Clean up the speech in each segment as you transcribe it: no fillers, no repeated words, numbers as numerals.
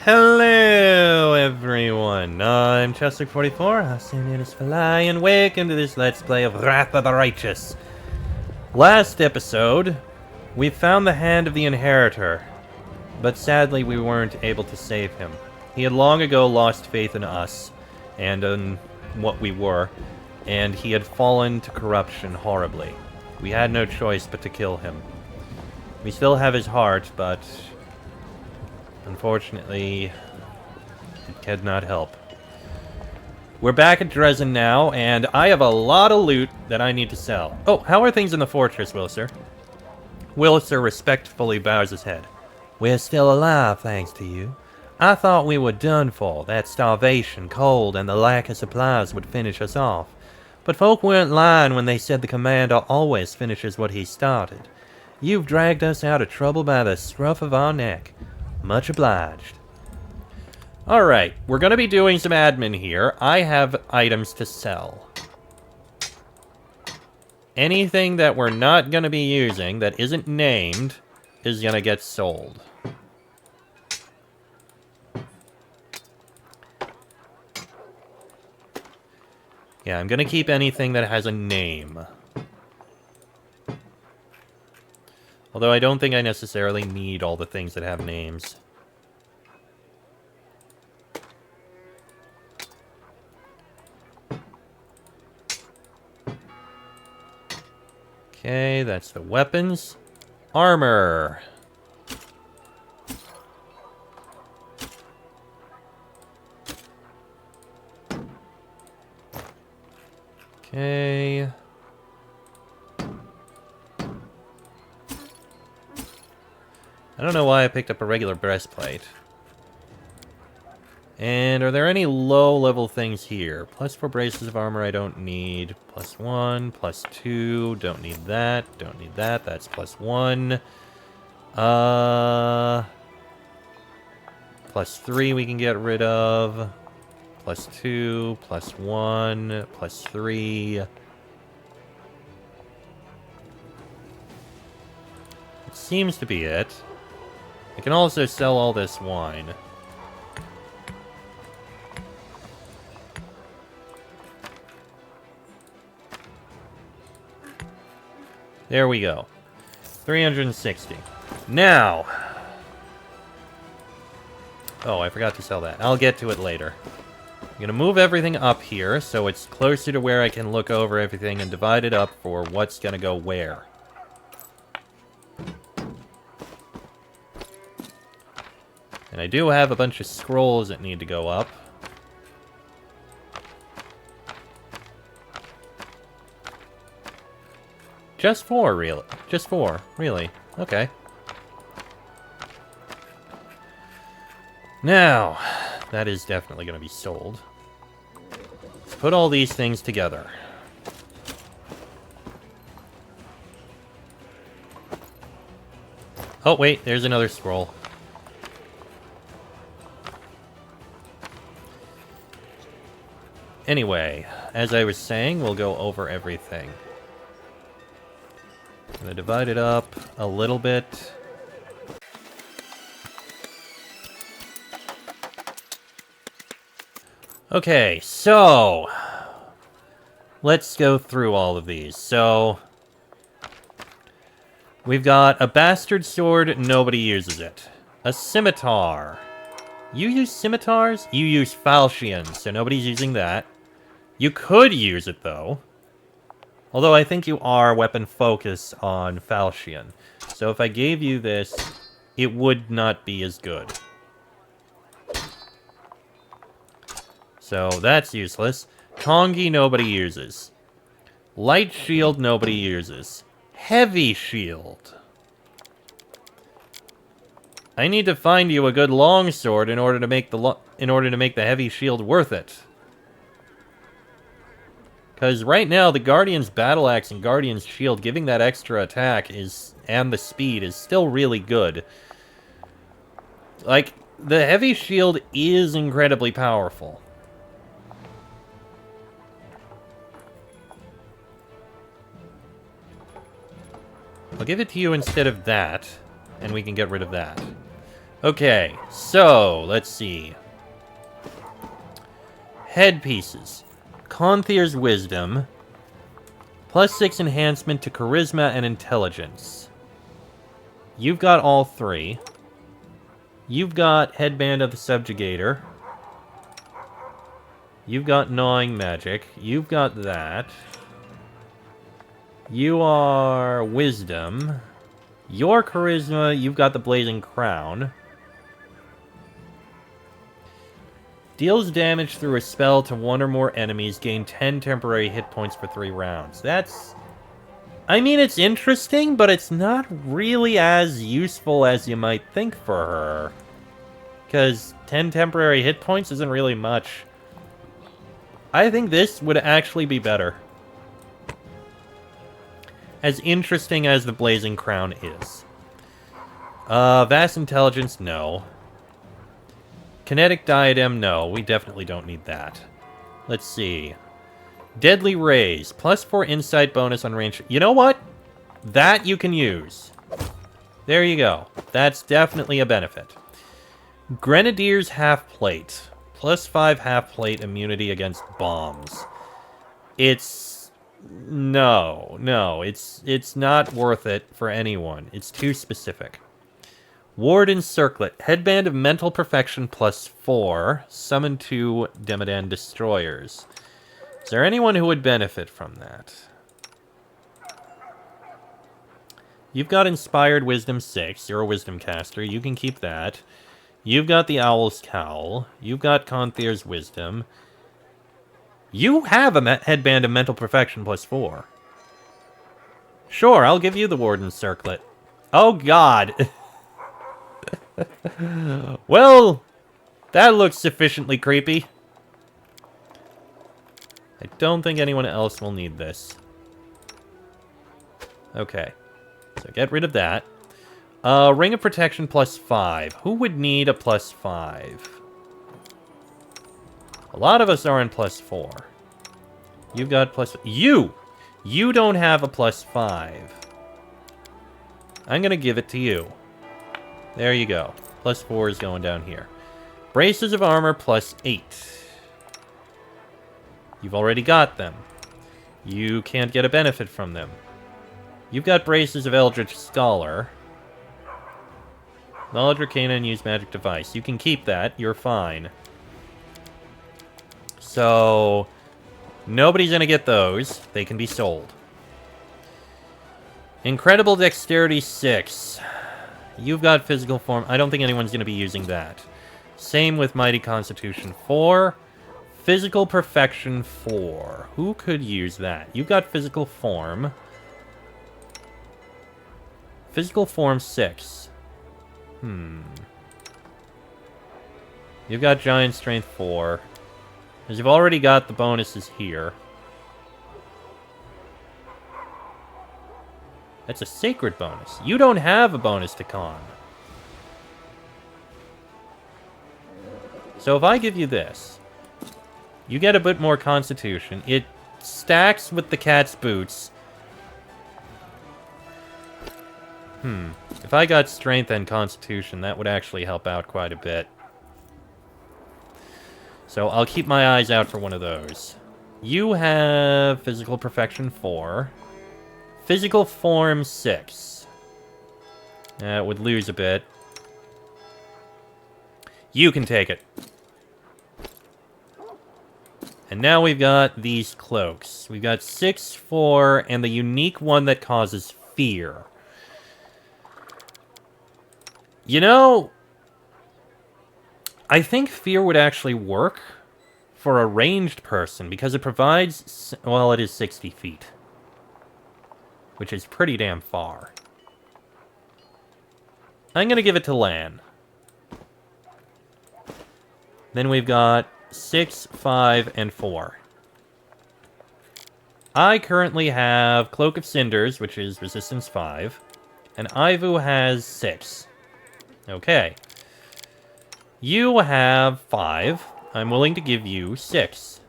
Hello, everyone. I'm Chester44. I'll soon it is fly and welcome to this Let's Play of Wrath of the Righteous. Last episode, we found the hand of the Inheritor, but sadly we weren't able to save him. He had long ago lost faith in us, and in what we were, and he had fallen to corruption horribly. We had no choice but to kill him. We still have his heart, but unfortunately, it cannot help. We're back at Dresden now, and I have a lot of loot that I need to sell. Oh, how are things in the fortress, Wilser? Wilser respectfully bows his head. We're still alive, thanks to you. I thought we were done for, that starvation, cold, and the lack of supplies would finish us off. But folk weren't lying when they said the commander always finishes what he started. You've dragged us out of trouble by the scruff of our neck. Much obliged. Alright, we're going to be doing some admin here. I have items to sell. Anything that we're not going to be using that isn't named is going to get sold. Yeah, I'm going to keep anything that has a name. Although I don't think I necessarily need all the things that have names. Okay, that's the weapons. Armor. Okay. I don't know why I picked up a regular breastplate. And are there any low-level things here? +4 braces of armor I don't need. +1, +2, don't need that, don't need that, that's +1. +3 we can get rid of. +2, +1, +3. It seems to be it. I can also sell all this wine. There we go. 360. Now. Oh, I forgot to sell that. I'll get to it later. I'm going to move everything up here so it's closer to where I can look over everything and divide it up for what's going to go where. And I do have a bunch of scrolls that need to go up. Just 4, really? Just 4, really? Okay. Now, that is definitely going to be sold. Let's put all these things together. Oh, wait, there's another scroll. Anyway, as I was saying, we'll go over everything. I'm gonna divide it up a little bit. Okay, so let's go through all of these. So we've got a bastard sword, nobody uses it. A scimitar. You use scimitars? You use falchions, so nobody's using that. You could use it, though. Although I think you are weapon focus on falchion. So if I gave you this, it would not be as good. So that's useless. Tongi nobody uses. Light shield nobody uses. Heavy shield. I need to find you a good longsword in order to make the heavy shield worth it. Because right now, the Guardian's Battle Axe and Guardian's Shield, giving that extra attack and the speed is still really good. Like, the Heavy Shield is incredibly powerful. I'll give it to you instead of that, and we can get rid of that. Okay, so, let's see. Headpieces. Conthier's Wisdom. +6 enhancement to Charisma and Intelligence. You've got all three. You've got Headband of the Subjugator. You've got Gnawing Magic. You've got that. You are Wisdom. Your Charisma, you've got the Blazing Crown. Deals damage through a spell to one or more enemies. Gain 10 temporary hit points for 3 rounds. That's... I mean, it's interesting, but it's not really as useful as you might think for her. Because 10 temporary hit points isn't really much. I think this would actually be better. As interesting as the Blazing Crown is. Vast Intelligence, no. Kinetic Diadem, no. We definitely don't need that. Let's see. Deadly Rays. +4 insight bonus on range. You know what? That you can use. There you go. That's definitely a benefit. Grenadier's Half Plate. +5 half plate immunity against bombs. It's... No. It's not worth it for anyone. It's too specific. Warden Circlet. Headband of Mental Perfection +4. Summon 2 Demodan Destroyers. Is there anyone who would benefit from that? You've got Inspired Wisdom 6. You're a Wisdom caster. You can keep that. You've got the Owl's Cowl. You've got Conthier's Wisdom. You have a Headband of Mental Perfection +4. Sure, I'll give you the Warden's Circlet. Oh, God. Well, that looks sufficiently creepy. I don't think anyone else will need this. Okay. So get rid of that. Ring of Protection +5. Who would need a +5? A lot of us are in +4. You've got You! You don't have a +5. I'm gonna give it to you. There you go. +4 is going down here. Braces of Armor +8. You've already got them. You can't get a benefit from them. You've got Braces of Eldritch Scholar. Knowledge Arcana and use Magic Device. You can keep that. You're fine. So, nobody's gonna get those. They can be sold. Incredible Dexterity 6. You've got Physical Form. I don't think anyone's gonna be using that. Same with Mighty Constitution 4. Physical Perfection 4. Who could use that? You've got Physical Form. Physical Form 6. You've got Giant Strength 4. Because you've already got the bonuses here. That's a Sacred bonus. You don't have a bonus to Con. So if I give you this, you get a bit more Constitution. It stacks with the cat's boots. If I got Strength and Constitution, that would actually help out quite a bit. So I'll keep my eyes out for one of those. You have Physical Perfection 4. Physical Form 6. It would lose a bit. You can take it. And now we've got these cloaks. We've got 6, 4, and the unique one that causes fear. You know, I think fear would actually work for a ranged person because it provides... Well, it is 60 feet. Which is pretty damn far. I'm going to give it to Lan. Then we've got 6, 5, and 4. I currently have Cloak of Cinders, which is Resistance 5. And Ivu has 6. Okay. You have 5. I'm willing to give you 6.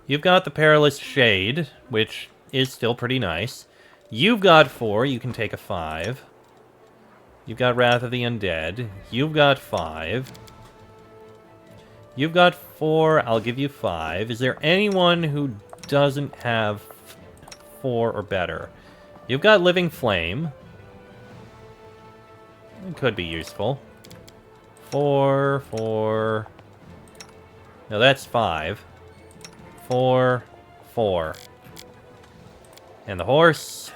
You've got the Perilous Shade, which is still pretty nice. You've got 4. You can take a 5. You've got Wrath of the Undead. You've got 5. You've got 4. I'll give you 5. Is there anyone who doesn't have 4 or better? You've got Living Flame. It could be useful. 4, 4. No, that's 5. 4, 4. And the horse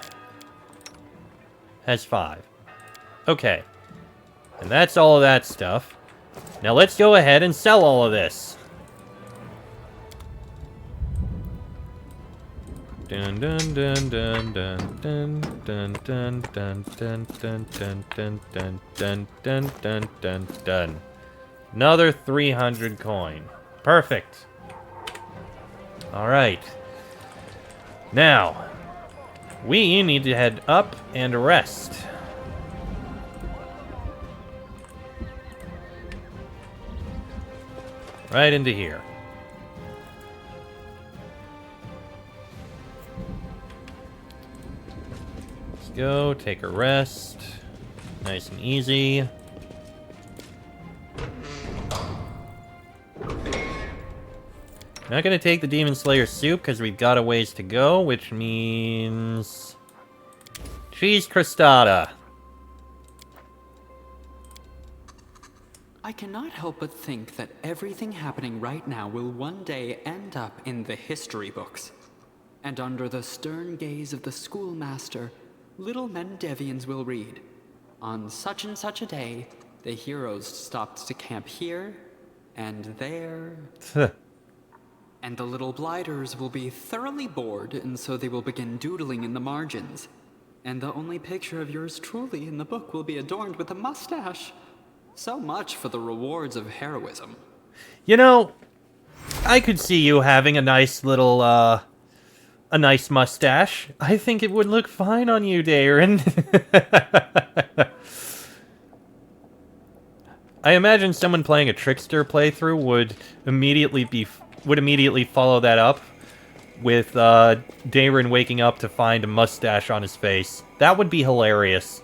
has 5. Okay. And that's all of that stuff. Now let's go ahead and sell all of this. Dun dun dun dun dun dun dun dun dun dun dun dun dun dun dun dun dun dun dun. Another 300 coin. Perfect. Alright. Now, we need to head up and rest. Right into here. Let's go, take a rest. Nice and easy. Not gonna take the Demon Slayer soup because we've got a ways to go, which means cheese crostata. I cannot help but think that everything happening right now will one day end up in the history books. And under the stern gaze of the schoolmaster, little Mendevians will read, on such and such a day, the heroes stopped to camp here and there. And the little blighters will be thoroughly bored, and so they will begin doodling in the margins. And the only picture of yours truly in the book will be adorned with a mustache. So much for the rewards of heroism. You know, I could see you having a nice little, a nice mustache. I think it would look fine on you, Darren. I imagine someone playing a Trickster playthrough would immediately follow that up with, Darren waking up to find a mustache on his face. That would be hilarious.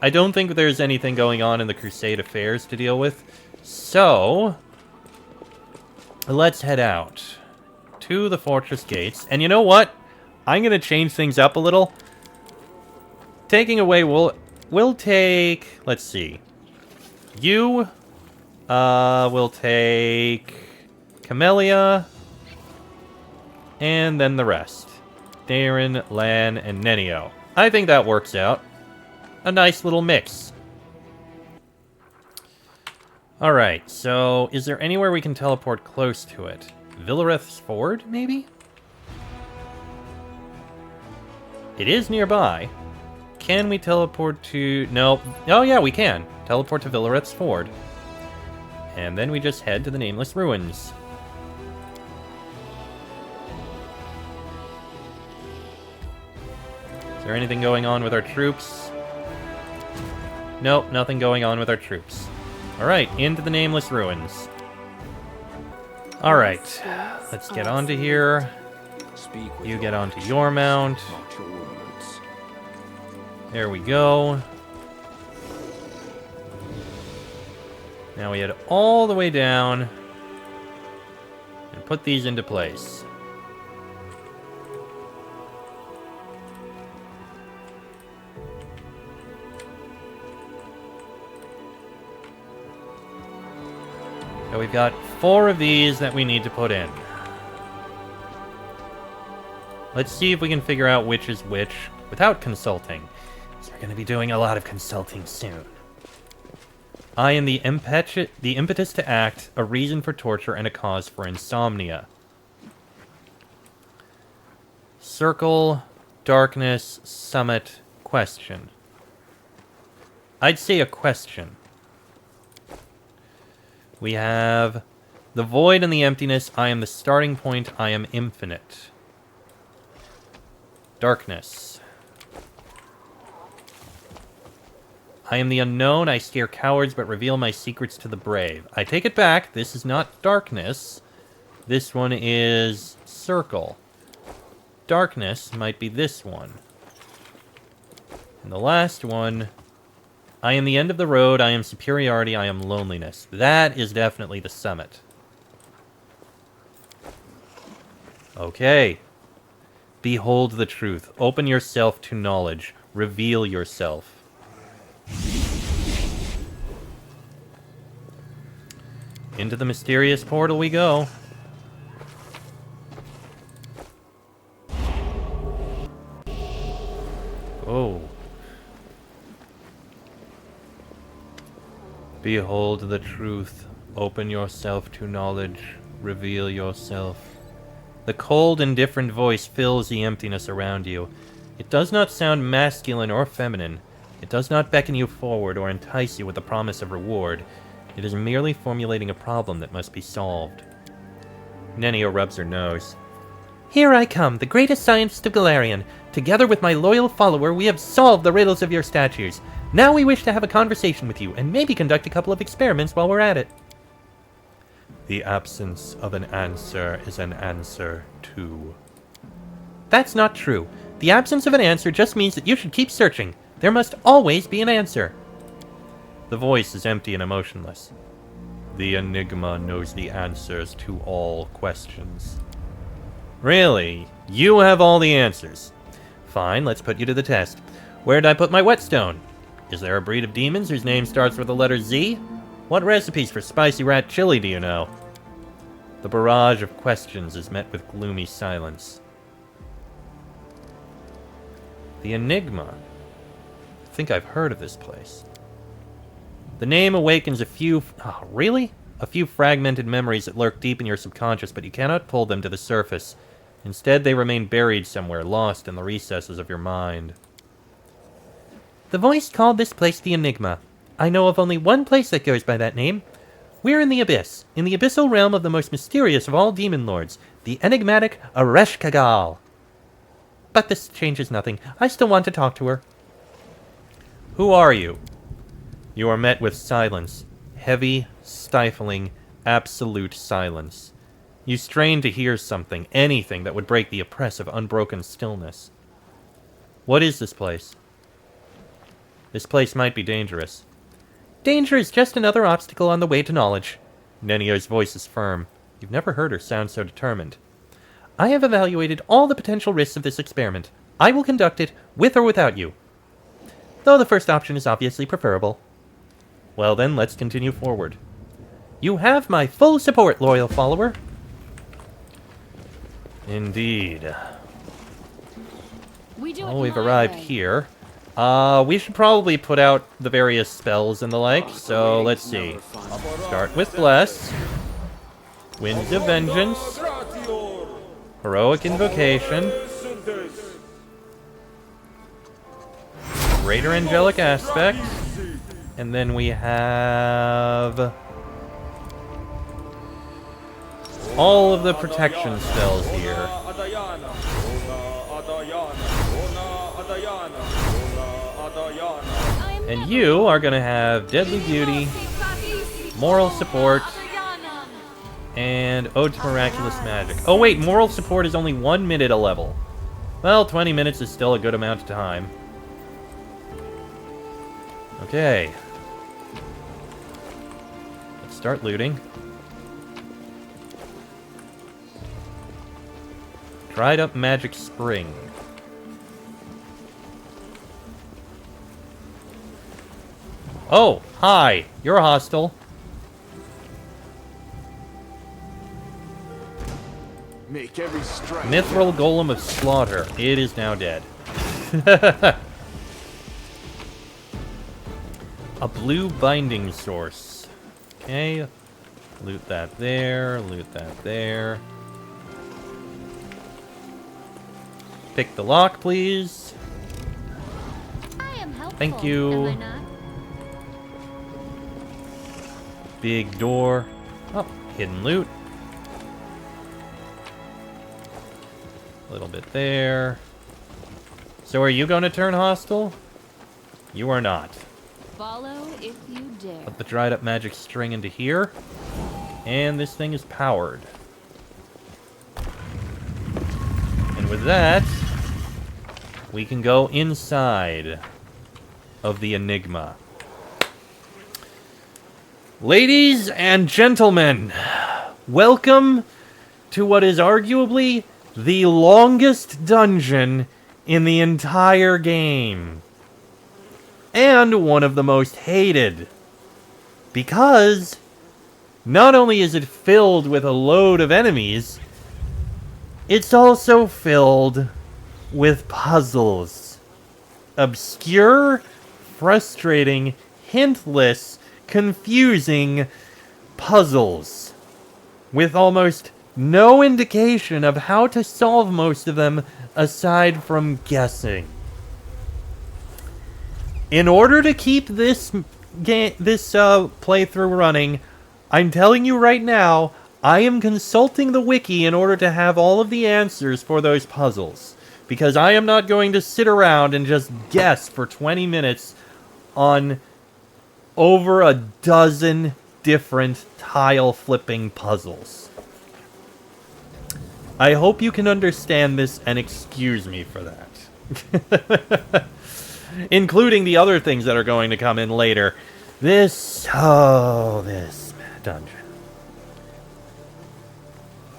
I don't think there's anything going on in the Crusade Affairs to deal with. So, let's head out to the fortress gates. And you know what? I'm going to change things up a little. Taking away, we'll take... Let's see. You, will take Camellia. And then the rest. Darren, Lan, and Nenio. I think that works out. A nice little mix. Alright, so is there anywhere we can teleport close to it? Villareth's Ford, maybe? It is nearby. Can we teleport to... No. Oh yeah, we can. Teleport to Villareth's Ford. And then we just head to the Nameless Ruins. Is there anything going on with our troops? Nope, nothing going on with our troops. Alright, into the Nameless Ruins. Alright, let's get onto here. You get onto your mount. There we go. Now we head all the way down and put these into place. So we've got 4 of these that we need to put in. Let's see if we can figure out which is which without consulting. So we're going to be doing a lot of consulting soon. I am the impetus to act, a reason for torture, and a cause for insomnia. Circle, darkness, summit, question. I'd say a question. We have the void and the emptiness. I am the starting point. I am infinite. Darkness. I am the unknown. I scare cowards but reveal my secrets to the brave. I take it back. This is not darkness. This one is circle. Darkness might be this one. And the last one I am the end of the road, I am superiority, I am loneliness. That is definitely the summit. Okay. Behold the truth. Open yourself to knowledge. Reveal yourself. Into the mysterious portal we go. Oh. Behold the truth. Open yourself to knowledge. Reveal yourself. The cold, indifferent voice fills the emptiness around you. It does not sound masculine or feminine. It does not beckon you forward or entice you with the promise of reward. It is merely formulating a problem that must be solved. Nenio rubs her nose. Here I come, the greatest scientist of Galarian. Together with my loyal follower, we have solved the riddles of your statues. Now we wish to have a conversation with you, and maybe conduct a couple of experiments while we're at it. The absence of an answer is an answer, too. That's not true. The absence of an answer just means that you should keep searching. There must always be an answer. The voice is empty and emotionless. The enigma knows the answers to all questions. Really? You have all the answers. Fine, let's put you to the test. Where'd I put my whetstone? Is there a breed of demons whose name starts with the letter Z? What recipes for spicy rat chili do you know? The barrage of questions is met with gloomy silence. The enigma. I think I've heard of this place. The name awakens a few... Oh, really? A few fragmented memories that lurk deep in your subconscious, but you cannot pull them to the surface. Instead, they remain buried somewhere, lost in the recesses of your mind. The voice called this place the Enigma. I know of only one place that goes by that name. We're in the Abyss, in the abyssal realm of the most mysterious of all demon lords, the enigmatic Ereshkigal. But this changes nothing. I still want to talk to her. Who are you? You are met with silence. Heavy, stifling, absolute silence. You strain to hear something, anything that would break the oppressive, unbroken stillness. What is this place? This place might be dangerous. Danger is just another obstacle on the way to knowledge. Nenio's voice is firm. You've never heard her sound so determined. I have evaluated all the potential risks of this experiment. I will conduct it, with or without you. Though the first option is obviously preferable. Well then, let's continue forward. You have my full support, loyal follower. Indeed. Well, we've arrived here. We should probably put out the various spells and the like, so let's see. Start with Bless. Winds of Vengeance. Heroic Invocation. Greater Angelic Aspect. And then we have... all of the protection spells here. And you are going to have Deadly Beauty, Moral Support, and Ode to Miraculous Magic. Oh wait, Moral Support is only 1 minute a level. Well, 20 minutes is still a good amount of time. Okay. Let's start looting. Dried up magic spring. Oh, hi. You're hostile. Make every strike. Mithril Golem of Slaughter. It is now dead. A blue binding source. Okay. Loot that there. Loot that there. Pick the lock, please. I am helpful, Thank you. am I not? Big door. Oh, hidden loot. A little bit there. So are you going to turn hostile? You are not. Follow if you dare. Put the dried up magic string into here. And this thing is powered. And with that, we can go inside of the Enigma. Ladies and gentlemen, welcome to what is arguably the longest dungeon in the entire game. And one of the most hated. Because not only is it filled with a load of enemies, it's also filled with puzzles. Obscure, frustrating, hintless, confusing puzzles. With almost no indication of how to solve most of them aside from guessing. In order to keep this playthrough running, I'm telling you right now, I am consulting the wiki in order to have all of the answers for those puzzles. Because I am not going to sit around and just guess for 20 minutes on over a dozen different tile flipping puzzles. I hope you can understand this and excuse me for that. Including the other things that are going to come in later. This dungeon.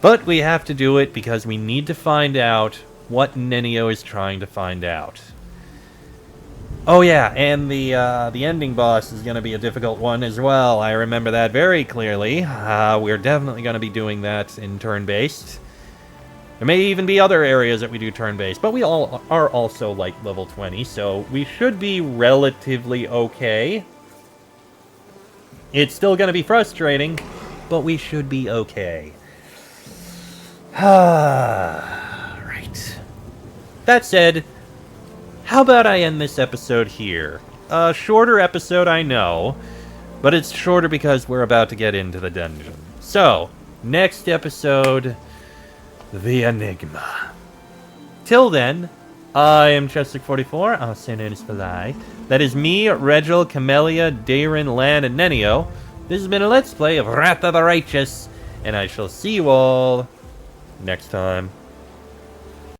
But we have to do it because we need to find out what Nenio is trying to find out. Oh yeah, and the ending boss is going to be a difficult one as well. I remember that very clearly. We're definitely going to be doing that in turn-based. There may even be other areas that we do turn-based, but we all are also like level 20, so we should be relatively okay. It's still going to be frustrating, but we should be okay. Right. That said, how about I end this episode here? A shorter episode, I know, but it's shorter because we're about to get into the dungeon. So, next episode, the Enigma. Till then, I am Chester44, also known as Falai. That is me, Regil, Camellia, Darren, Lan, and Nenio. This has been a Let's Play of Wrath of the Righteous, and I shall see you all next time.